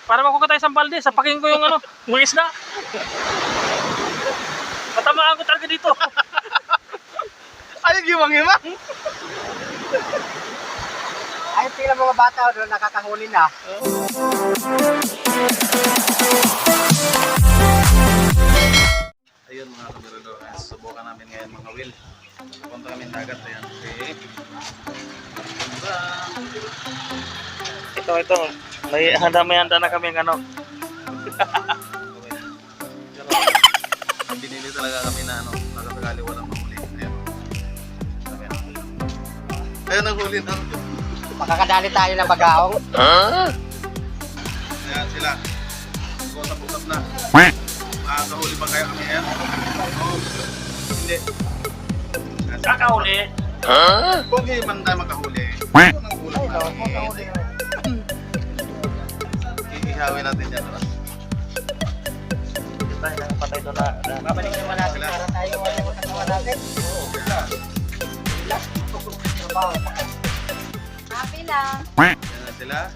Para makuha tayo sa balde, sapakin ko yung ano, mga isda. Matamaan ko talaga dito. Ay, gimang-gimang. Ay, tila mga bata doon nakakahuli na. Ayun mga kabirador, subukan namin ngayon mga Will. Punta kami dagat, ayan. Okay. Ito. May handa na kami ng ano. Binili talaga kami na ano, nakasakali walang mahuli. Ayan. Ayan ang huli na. Makakadali tayo ng bagaong. Ayan sila. Usap-usap na. Makakahuli ba kayo kami ayan? Oo. Hindi. Kakahuli. Kung hindi man tayo makahuli, ang kulang namin. Ihawin natin dyan. Tayo na patay doon na. Babalik naman natin para tayo wala yung katawan natin. Oo, sila. Happy lang. Ayan na sila.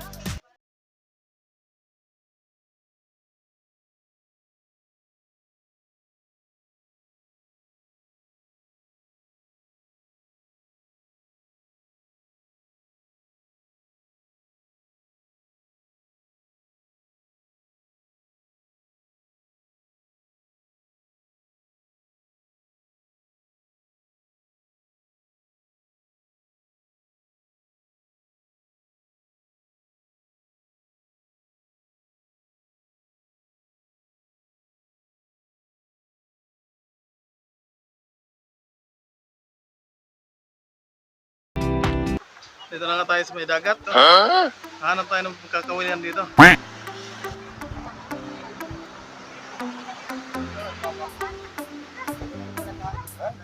Dito na nga tayo sa may dagat. Hanap tayo ng kakawilihan dito.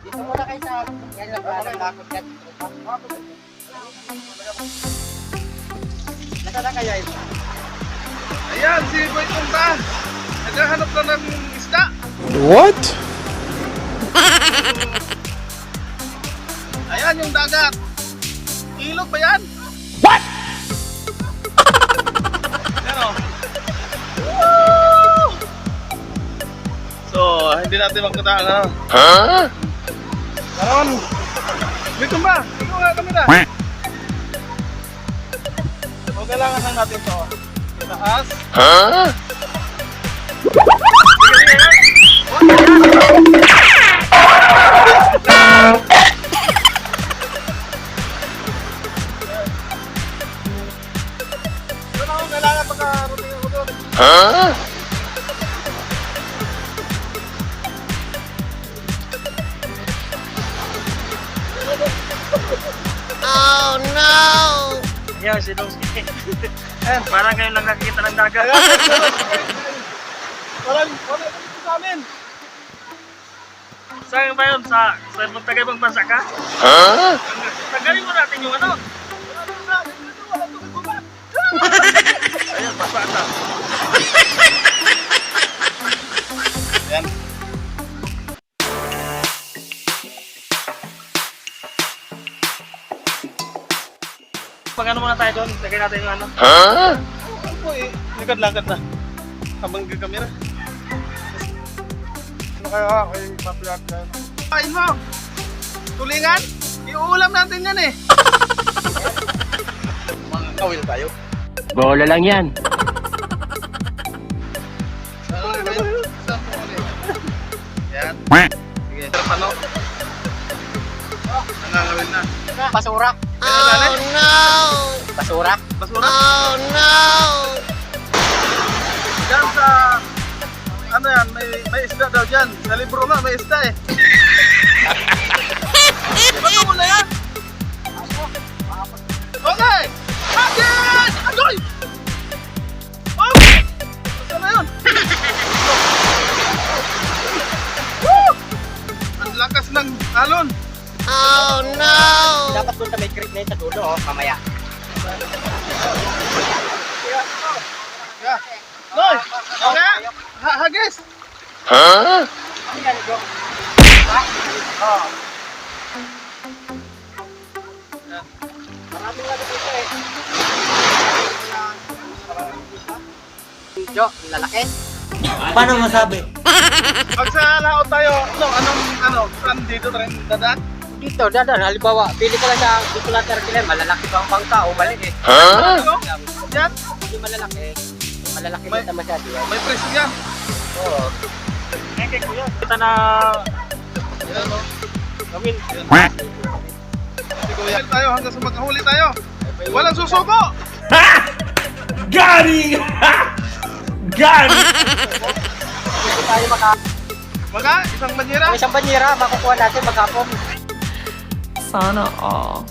Dito muna kayo sa yan lang para lakot yan. Nasaan na kaya ito? Ayan, si Boy Punta. Naghahanap na ng isda. What? Ayan yung dagat. Ilog ba yan? What? Ayan o. Woo! So, hindi natin magkataan ano. Karon. Dito ba? Dito nga kami na. O, kailangan lang natin to. Itaas. Doon ako kailangan pagka-roting ako doon. Yan, sinong parang kayo lang nakikita ng dagat. Walang dito sa amin. Saan ba yun? Sa magtagay-bang bansa ka? Tagalin mo natin yung ano. Ayan, paswaan na. Yan. Pag ano muna tayo doon, lagay natin yung ano. Ako eh, likad-lakad na. Habang gagamera. Ano kaya kayo papiyak na? Kain mo! Tulingan! Iuulam natin yan eh! Mga kawil tayo. Bola lang yan. Ano ba yun? Saan po ulit? Yan. Sige, sarap ano? Nangangawil na. Basura. Oh no! Basura. Basura? Oh no! Yan sa... Ano yan? May isda daw dyan. Sa libro nga may isda eh. Ba't mo na yan? Okay! Akin! Agoy! Oh! Saan na yun? Woo! Ang lakas ng alon. Dapat doon sa may creek na yun sa dulo, oh, mamaya. Yeah. Noy! Okay? Hagis! Ano yan, bro? Oh. Maraming lagi dito eh. Jo, lalaki. Paano masabi? Pag sa laot tayo, saan dito rin dadaan? Dito, dadan. Halimbawa, pili ka lang sa dito lang terkile. Malalaki ba ang bangka o mali eh? Ano? Yan? Hindi malalaki. Malalaki May- dito masyado yan. May presyo yan. Oo. Kaya kuya, kita na Yan o. gawin. Sige kuya. Tayo hanggang sa magkahuli tayo. Walang susuko! Gary! Gary! Hindi tayo maka... Mga isang banyera. Ang isang banyera, makukuha natin maghapon. Sana all.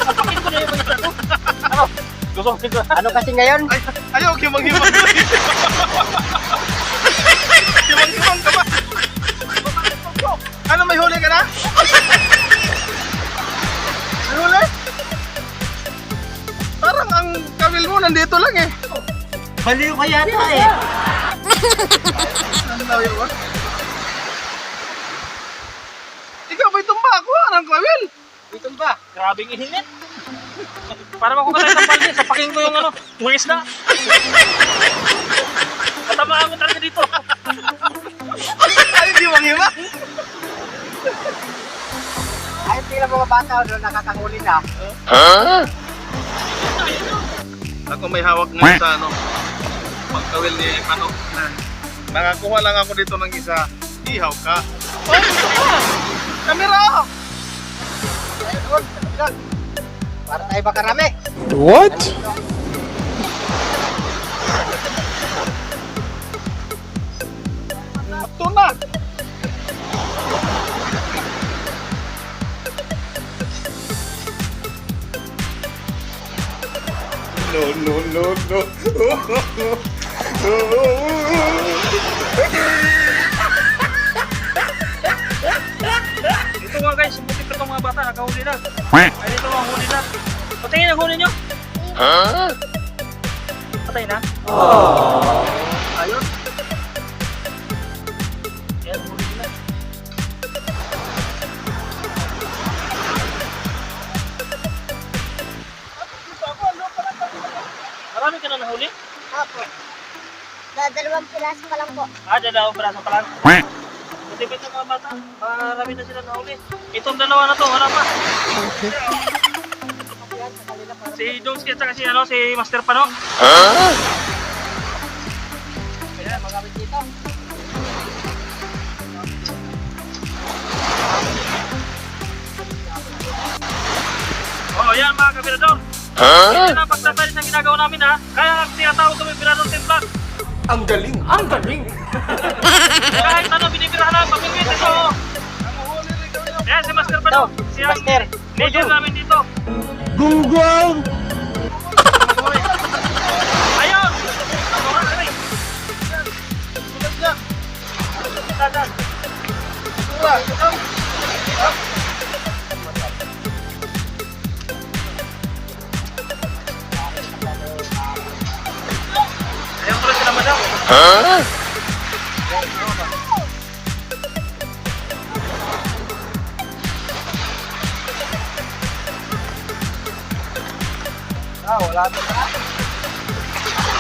Sapakin ko na yung mga isa ko. Ano? Gusto ko. Ano kasi ngayon? Ay, ayaw, himang-himang ka. Himang-himang ka ba? Ano, may huli ka na? May huli? Parang ang kawil mo nandito lang eh. Baliw ka yata eh. Ano daw yun? Ikaw may tumba ako, anong kawil? Dito ba? Grabing init. Para makukuha ng balde, sapakin ko yung ano, yung isda. Matamaan ko talaga dito. Ay, himang-himang. Ay, tila mga bata doon nakakahuli na. Ako may hawak ngayon sa ano, pagkawil ni Manok. Nakakuha lang ako dito ng isa. Ihaw ka. Oh, ito ka! Kamera! Ayun, ayun. Para tayo makarami. What? Ito na! Ito nga guys, buti pa itong mga bata, nakahuli na. Ay, dito ang huli na. Patingin ang huli nyo. Patay na. Ayun. Yan, huli na. Marami ka na nahuli? Opo. Dalawang piraso pa lang po. Dalawang piraso pa lang. Buti pa itong mga bata, marami na sila nahuli. Itong dalawa na to, harap pa. Si Jonesky at saka si, si Master Pano. Ayan, magamit dito. Oh, yan mga kabirador. Ito na pagtatali sa ginagawa namin ha. Kaya tinatawag kami Birador Team Vlog. Ang galing! Ang galing! Kahit ano binibirahan namin, pamimit ito. Ayan si Master Pano. Si Master. major namin dito. Gunggong! Ayun! Dadan. Ayun pala sila madam. Wala na.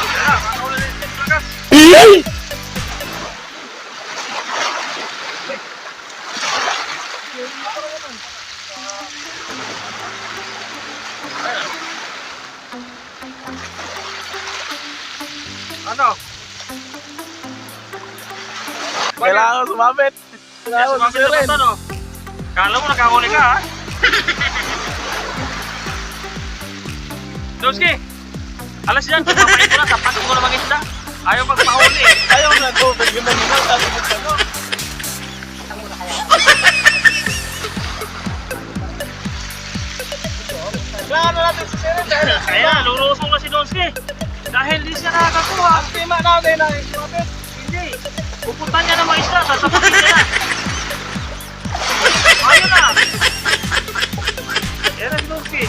Ayan, makakawala na yung lagas. Ano? Kailangan sumabit. Kaya sumabit na ba no? Kala mo nakahuli ka ha? Doski! Alas yan, papapain ko na, tapatin ko na mga isda. Ayaw magpahuli eh. Ayaw na ko, pagkita mo na, sabi mo ano. Kailangan na natin sa sirin dahil Kaya, lurusong na si Doski. Dahil di siya nakakakuha. ang tema natin na sumabit. Hindi. Pupunta niya ng mga isda, sasapatin niya na. Ayun na. Yan ang Doski.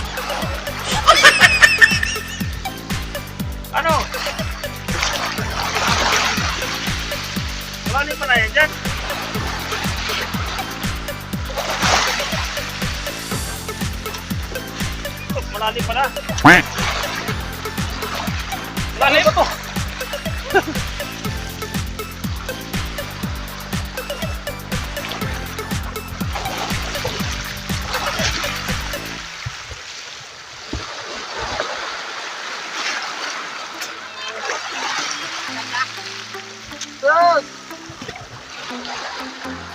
Ano? Wala pa na yan dyan. Malalim pa na. Malalim pa to.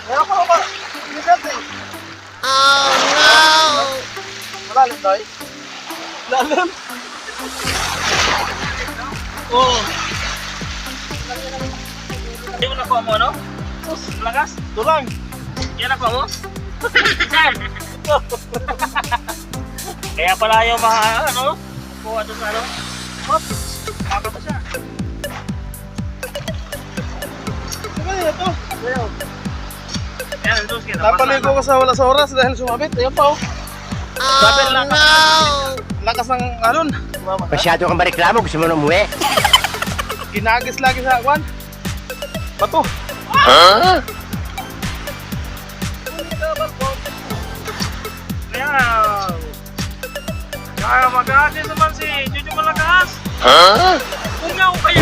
Meron pa ba? Hindi natin. Oh no! Malalim tayo. Lalim. Oo. Hindi mo nakuha mo, ano? Lakas? Ito lang. Yan nakuha mo? Kaya pala yung mga, ano? Kuha doon sa ano? Hop! Baka pa siya. Ano ito? Yan, doon siya. Napaligo ka sa wala sa oras dahil sumabit. Ayan pa oh. Sabi lang no! Lakas ng alon. Masyado kang mareklamo, gusto mo na umuwi? Kinagis lagi sa kwan. Bato. Kaya, kaya mag-aagis naman si Jojo Malakas. Kung nga ako kaya